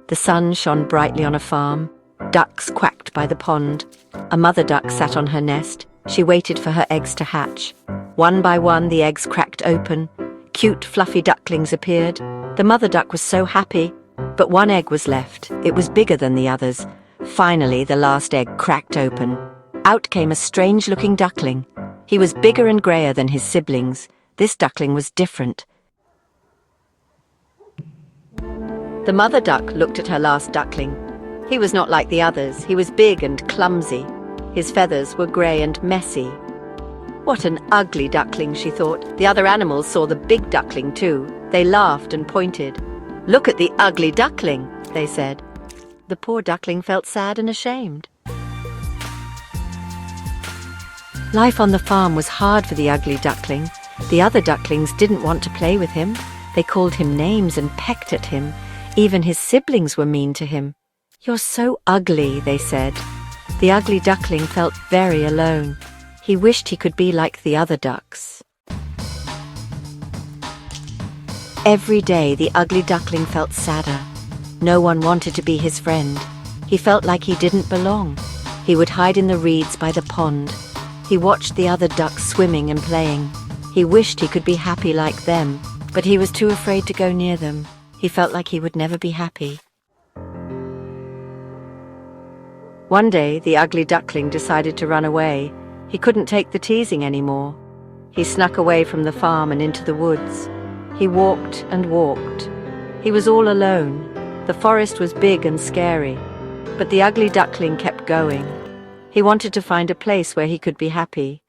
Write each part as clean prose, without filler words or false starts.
The sun shone brightly on a farm. Ducks quacked by the pond. A mother duck sat on her nest. She waited for her eggs to hatch. One by one, the eggs cracked open. Cute, fluffy ducklings appeared. The mother duck was so happy. But one egg was left. It was bigger than the others. Finally, the last egg cracked open. Out came a strange-looking duckling. He was bigger and grayer than his siblings. This duckling was different. The mother duck looked at her last duckling. He was not like the others. He was big and clumsy. His feathers were grey and messy. What an ugly duckling, she thought. The other animals saw the big duckling too. They laughed and pointed. "Look at the ugly duckling," they said. The poor duckling felt sad and ashamed. Life on the farm was hard for the ugly duckling. The other ducklings didn't want to play with him. They called him names and pecked at him. Even his siblings were mean to him. "You're so ugly," they said. The ugly duckling felt very alone. He wished he could be like the other ducks. Every day, the ugly duckling felt sadder. No one wanted to be his friend. He felt like he didn't belong. He would hide in the reeds by the pond. He watched the other ducks swimming and playing. He wished he could be happy like them, but he was too afraid to go near them. He felt like he would never be happy. One day, the ugly duckling decided to run away. He couldn't take the teasing anymore. He snuck away from the farm and into the woods. He walked and walked. He was all alone. The forest was big and scary, but the ugly duckling kept going. He wanted to find a place where he could be happy.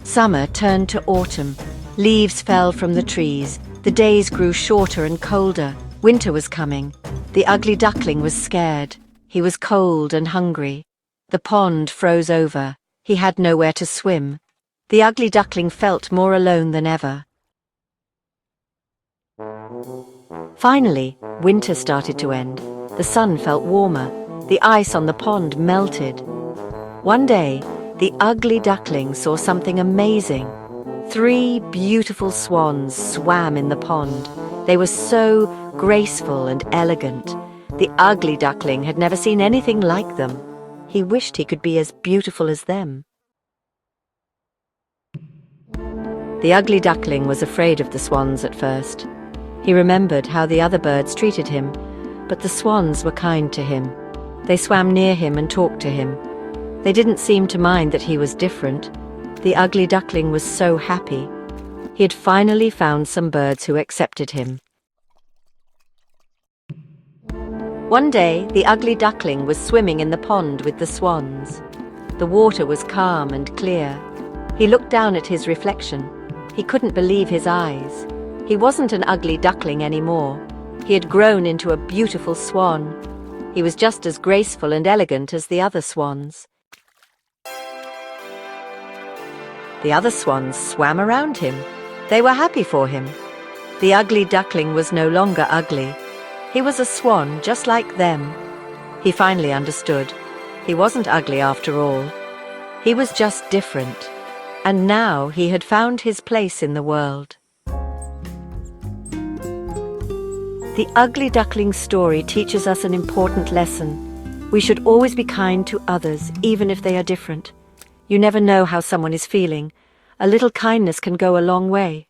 Summer turned to autumn. Leaves fell from the trees. The days grew shorter and colder. Winter was coming. The ugly duckling was scared. He was cold and hungry. The pond froze over. He had nowhere to swim. The ugly duckling felt more alone than ever. Finally, winter started to end. The sun felt warmer. The ice on the pond melted. One day, the ugly duckling saw something amazing. 3 beautiful swans swam in the pond. They were so graceful and elegant. The ugly duckling had never seen anything like them. He wished he could be as beautiful as them. The ugly duckling was afraid of the swans at first. He remembered how the other birds treated him, but the swans were kind to him. They swam near him and talked to him. They didn't seem to mind that he was different. The ugly duckling was so happy. He had finally found some birds who accepted him. One day, the ugly duckling was swimming in the pond with the swans. The water was calm and clear. He looked down at his reflection. He couldn't believe his eyes. He wasn't an ugly duckling anymore. He had grown into a beautiful swan. He was just as graceful and elegant as the other swans. The other swans swam around him. They were happy for him. The ugly duckling was no longer ugly. He was a swan just like them. He finally understood. He wasn't ugly after all. He was just different. And now he had found his place in the world. The ugly duckling story teaches us an important lesson. We should always be kind to others, even if they are different. You never know how someone is feeling. A little kindness can go a long way.